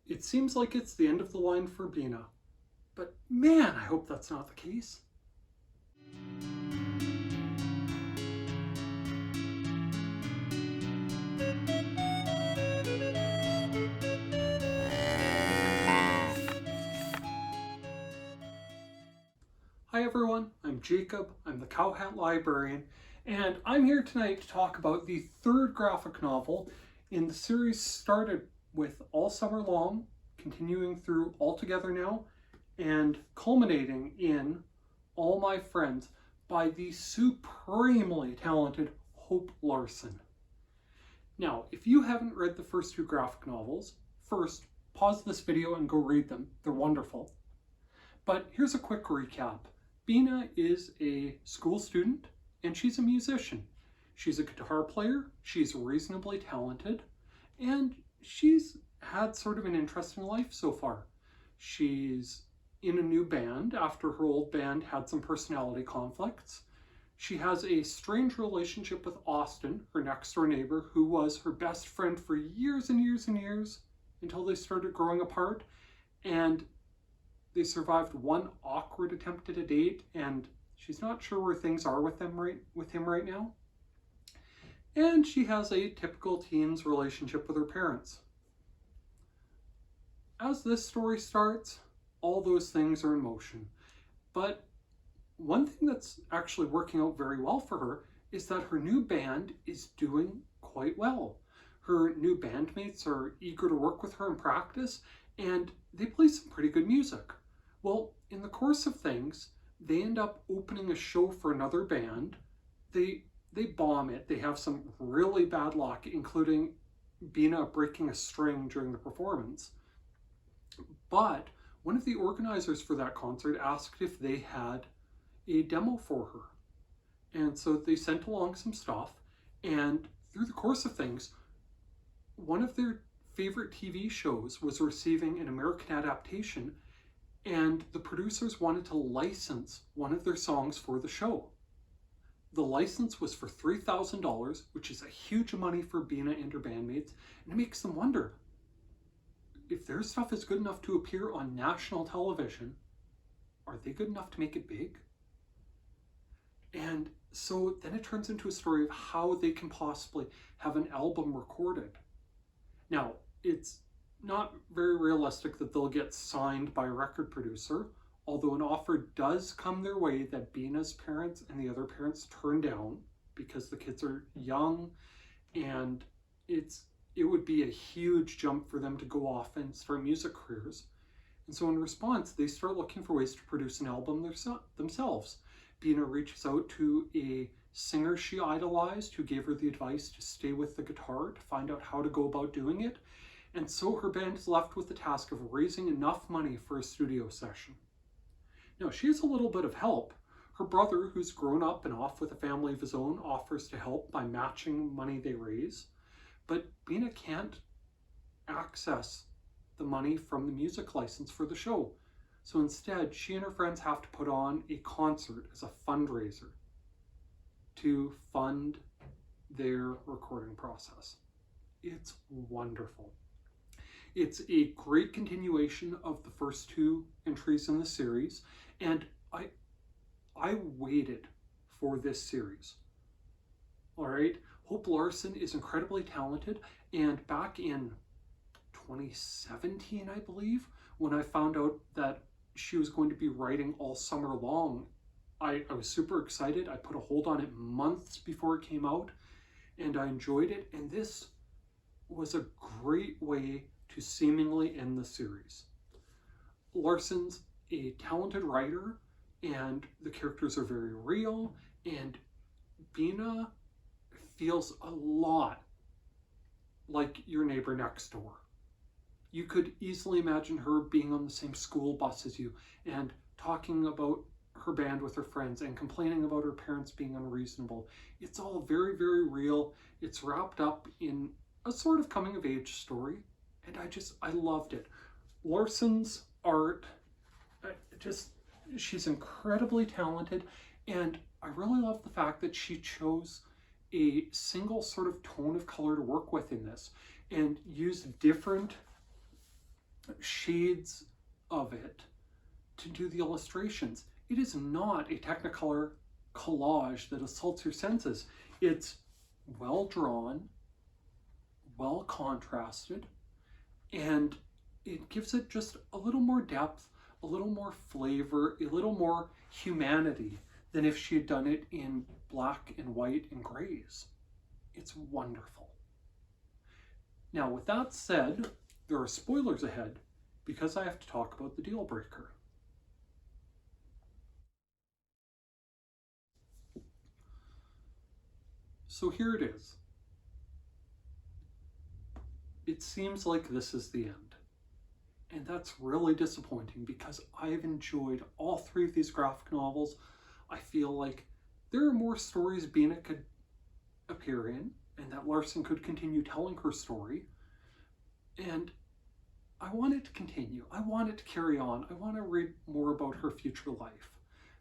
It seems like it's the end of the line for Bina, but man, I hope that's not the case. Hi everyone, I'm Jacob, I'm the Cowhat Librarian, and I'm here tonight to talk about the third graphic novel in the series started with All Summer Long, continuing through All Together Now, and culminating in All My Friends by the supremely talented Hope Larson. Now, if you haven't read the first two graphic novels, first, pause this video and go read them. They're wonderful. But here's a quick recap. Bina is a school student and she's a musician. She's a guitar player, she's reasonably talented, and she's had sort of an interesting life so far. She's in a new band after her old band had some personality conflicts. She has a strange relationship with Austin, her next door neighbor, who was her best friend for years and years and years until they started growing apart. And they survived one awkward attempt at a date, and she's not sure where things are with him right now. And she has a typical teen's relationship with her parents. As this story starts, all those things are in motion. But one thing that's actually working out very well for her is that her new band is doing quite well. Her new bandmates are eager to work with her in practice, and they play some pretty good music. Well, in the course of things, they end up opening a show for another band. They bomb it. They have some really bad luck, including Bina breaking a string during the performance. But one of the organizers for that concert asked if they had a demo for her. And so they sent along some stuff, and through the course of things, one of their favorite TV shows was receiving an American adaptation, and the producers wanted to license one of their songs for the show. The license was for $3,000, which is a huge money for Bina and her bandmates, and it makes them wonder, if their stuff is good enough to appear on national television, are they good enough to make it big? And so then it turns into a story of how they can possibly have an album recorded. Now, it's not very realistic that they'll get signed by a record producer, although an offer does come their way that Bina's parents and the other parents turn down because the kids are young, and it would be a huge jump for them to go off and start music careers. And so in response, they start looking for ways to produce an album themselves. Bina reaches out to a singer she idolized who gave her the advice to stay with the guitar to find out how to go about doing it. And so her band is left with the task of raising enough money for a studio session. Now, she has a little bit of help. Her brother, who's grown up and off with a family of his own, offers to help by matching money they raise. But Bina can't access the money from the music license for the show. So instead, she and her friends have to put on a concert as a fundraiser to fund their recording process. It's wonderful. It's a great continuation of the first two entries in the series, and I waited for this series. All right, Hope Larson is incredibly talented, and back in 2017, I believe, when I found out that she was going to be writing All Summer Long, I was super excited. I put a hold on it months before it came out, and I enjoyed it, and this was a great way to seemingly end the series. Larson's a talented writer, and the characters are very real, and Bina feels a lot like your neighbor next door. You could easily imagine her being on the same school bus as you and talking about her band with her friends and complaining about her parents being unreasonable. It's all very, very real. It's wrapped up in a sort of coming of age story, and I loved it. Larson's art, she's incredibly talented, and I really love the fact that she chose a single sort of tone of color to work with in this and used different shades of it to do the illustrations. It is not a Technicolor collage that assaults your senses. It's well drawn, well contrasted, and it gives it just a little more depth, a little more flavor, a little more humanity than if she had done it in black and white and grays. It's wonderful. Now, with that said, there are spoilers ahead because I have to talk about the deal breaker. So here it is. It seems like this is the end. And that's really disappointing because I've enjoyed all three of these graphic novels. I feel like there are more stories Bina could appear in, and that Larson could continue telling her story. And I want it to continue. I want it to carry on. I want to read more about her future life.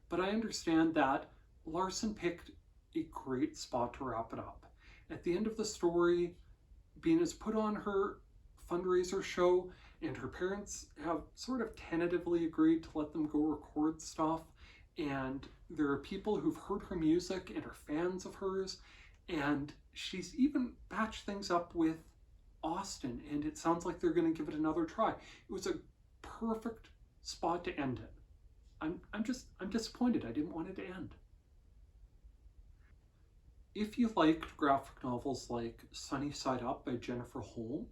But I understand that Larson picked a great spot to wrap it up. At the end of the story, Bina's put on her fundraiser show, and her parents have sort of tentatively agreed to let them go record stuff. And there are people who've heard her music and are fans of hers. And she's even patched things up with Austin, and it sounds like they're going to give it another try. It was a perfect spot to end it. I'm disappointed. I didn't want it to end. If you liked graphic novels like Sunny Side Up by Jennifer Holm,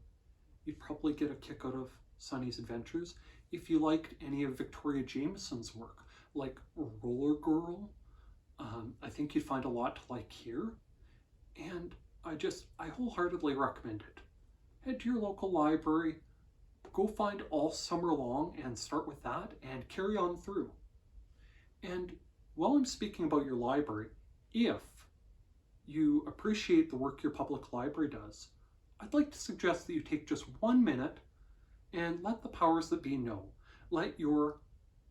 you'd probably get a kick out of Sunny's Adventures. If you liked any of Victoria Jameson's work, like Roller Girl, I think you'd find a lot to like here. And I wholeheartedly recommend it. Head to your local library, go find All Summer Long and start with that and carry on through. And while I'm speaking about your library, if you appreciate the work your public library does, I'd like to suggest that you take just 1 minute and let the powers that be know. Let your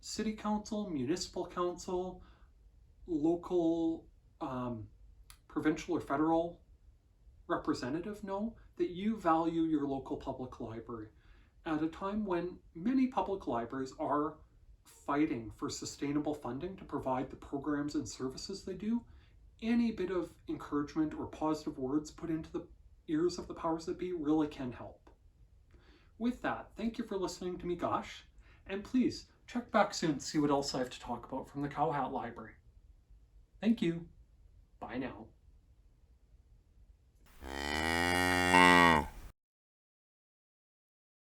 city council, municipal council, local, provincial or federal representative know that you value your local public library at a time when many public libraries are fighting for sustainable funding to provide the programs and services they do. Any bit of encouragement or positive words put into the ears of the powers that be really can help. With that, thank you for listening to me gush, and please check back soon to see what else I have to talk about from the Cowhat Library. Thank you. Bye now.